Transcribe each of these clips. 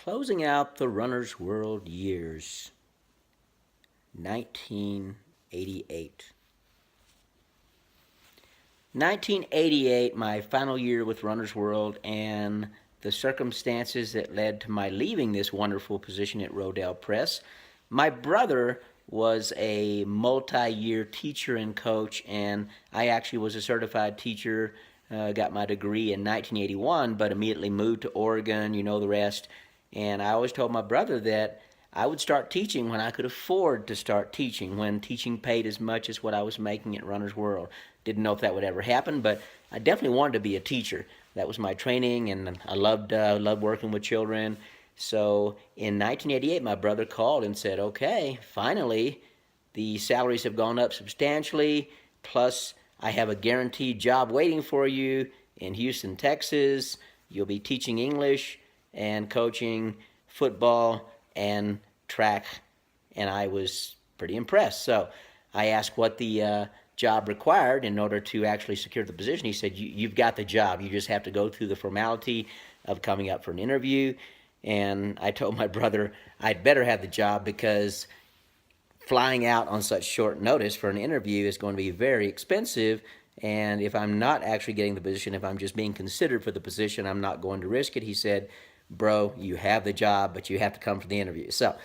Closing out the Runner's World years, 1988. 1988, my final year with Runner's World, and the circumstances that led to my leaving this wonderful position at Rodale Press. My brother was a multi-year teacher and coach, and I actually was a certified teacher, got my degree in 1981, but immediately moved to Oregon, you know the rest. And I always told my brother that I would start teaching when I could afford to start teaching, when teaching paid as much as what I was making at Runner's World. Didn't know if that would ever happen, but I definitely wanted to be a teacher. That was my training, and I loved working with children. So in 1988, my brother called and said, "Okay, finally, the salaries have gone up substantially. Plus, I have a guaranteed job waiting for you in Houston, Texas. You'll be teaching English and coaching football and track." And I was pretty impressed. So I asked what the job required in order to actually secure the position. He said, "You've got the job. You just have to go through the formality of coming up for an interview." And I told my brother I'd better have the job because flying out on such short notice for an interview is going to be very expensive. And if I'm not actually getting the position, if I'm just being considered for the position, I'm not going to risk it. He said, "Bro, you have the job, but you have to come for the interview." So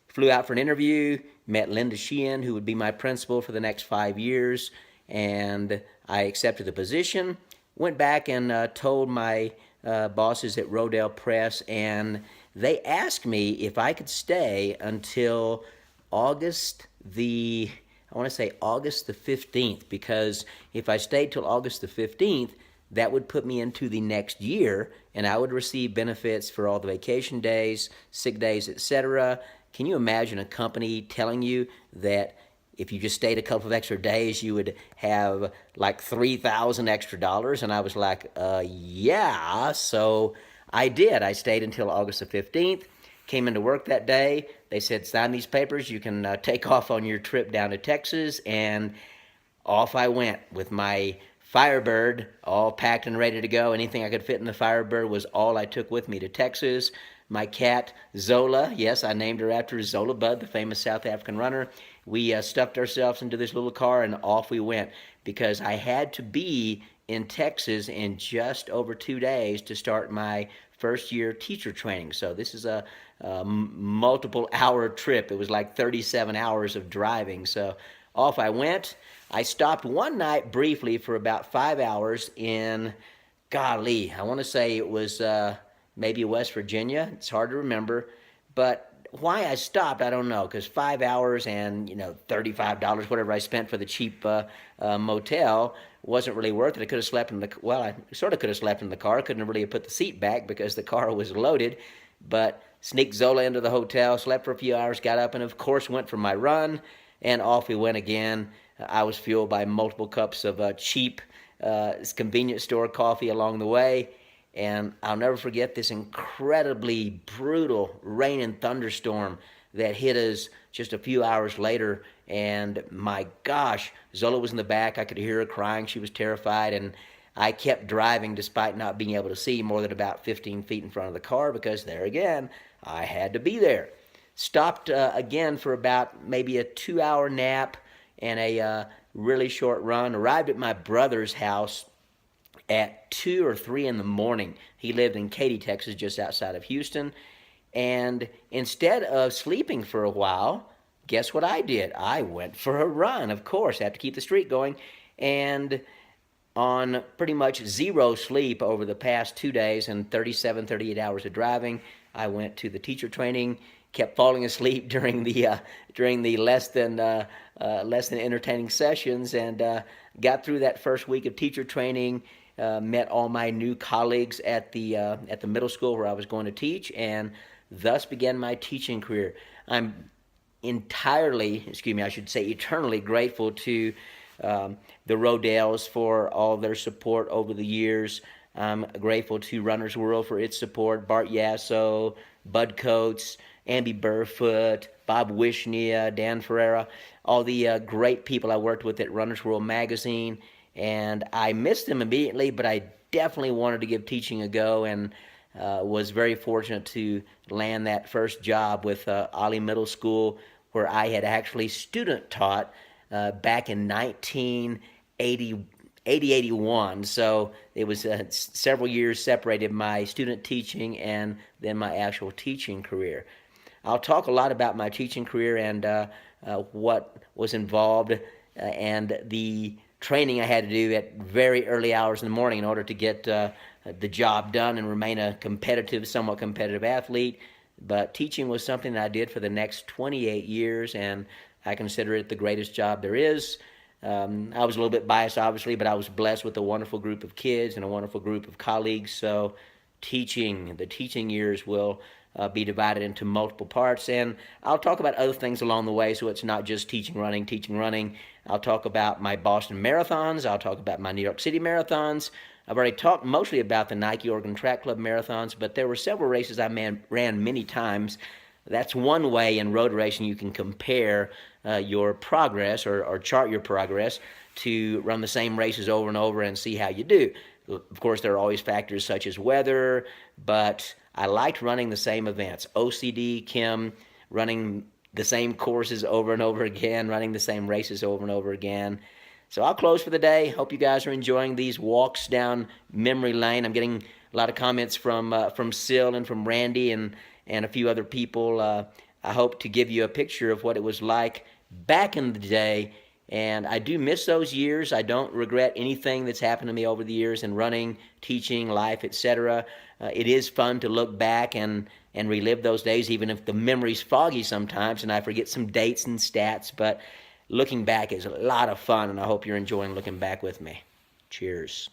flew out for an interview, met Linda Sheehan, who would be my principal for the next 5 years, and I accepted the position. Went back and told my bosses at Rodale Press, and they asked me if I could stay until August the I want to say August the 15th, because if I stayed till August the 15th, that would put me into the next year, and I would receive benefits for all the vacation days, sick days, etc. Can you imagine a company telling you that if you just stayed a couple of extra days, you would have like $3,000 extra dollars? And I was like, yeah. So I did. I stayed until August the 15th. Came into work that day. They said, "Sign these papers. You can take off on your trip down to Texas." And off I went with my Firebird all packed and ready to go. Anything I could fit in the Firebird was all I took with me to Texas. My cat, Zola, yes, I named her after Zola Budd, the famous South African runner. We stuffed ourselves into this little car and off we went, because I had to be in Texas in just over 2 days to start my first year teacher training. So this is a multiple hour trip. It was like 37 hours of driving. So off I went. I stopped one night briefly for about 5 hours in, golly, I want to say it was maybe West Virginia. It's hard to remember. But why I stopped, I don't know, because 5 hours and, $35, whatever I spent for the cheap motel, wasn't really worth it. I could have slept in I sort of could have slept in the car. Couldn't really have put the seat back because the car was loaded. But sneaked Zola into the hotel, slept for a few hours, got up, and of course went for my run, and off we went again. I was fueled by multiple cups of cheap convenience store coffee along the way. And I'll never forget this incredibly brutal rain and thunderstorm that hit us just a few hours later. And my gosh, Zola was in the back. I could hear her crying. She was terrified. And I kept driving despite not being able to see more than about 15 feet in front of the car, because there again, I had to be there. Stopped again for about maybe a 2-hour nap and a really short run. Arrived at my brother's house at 2 or 3 in the morning. He lived in Katy, Texas, just outside of Houston. And instead of sleeping for a while, guess what I did? I went for a run, of course. I have to keep the streak going. And on pretty much zero sleep over the past 2 days and 37, 38 hours of driving, I went to the teacher training, kept falling asleep during the less than entertaining sessions, and got through that first week of teacher training. Met all my new colleagues at the middle school where I was going to teach, and thus began my teaching career. I'm eternally grateful to the Rodales for all their support over the years. I'm grateful to Runner's World for its support. Bart Yasso, Bud Coates, Amby Burfoot, Bob Wishnia, Dan Ferreira, all the great people I worked with at Runner's World magazine. And I missed them immediately, but I definitely wanted to give teaching a go. And Was very fortunate to land that first job with Ollie Middle School, where I had actually student taught back in 1980. 81. So it was several years separated my student teaching and then my actual teaching career. I'll talk a lot about my teaching career and what was involved and the training I had to do at very early hours in the morning in order to get the job done and remain a competitive, somewhat competitive athlete. But teaching was something that I did for the next 28 years, and I consider it the greatest job there is. I was a little bit biased, obviously, but I was blessed with a wonderful group of kids and a wonderful group of colleagues. So the teaching years will be divided into multiple parts, and I'll talk about other things along the way, so it's not just teaching running. I'll talk about my Boston marathons. I'll talk about my New York City marathons. I've already talked mostly about the Nike Oregon Track Club marathons, but there were several races I ran many times. That's one way in road racing you can compare your progress or chart your progress to run the same races over and over and see how you do. Of course, there are always factors such as weather, but I liked running the same events. OCD, Kim, running the same courses over and over again, running the same races over and over again. So I'll close for the day. Hope you guys are enjoying these walks down memory lane. I'm getting a lot of comments from Sil and from Randy and a few other people. I hope to give you a picture of what it was like back in the day. And I do miss those years. I don't regret anything that's happened to me over the years in running, teaching, life, etc. It is fun to look back and relive those days, even if the memory's foggy sometimes and I forget some dates and stats. But looking back is a lot of fun, and I hope you're enjoying looking back with me. Cheers.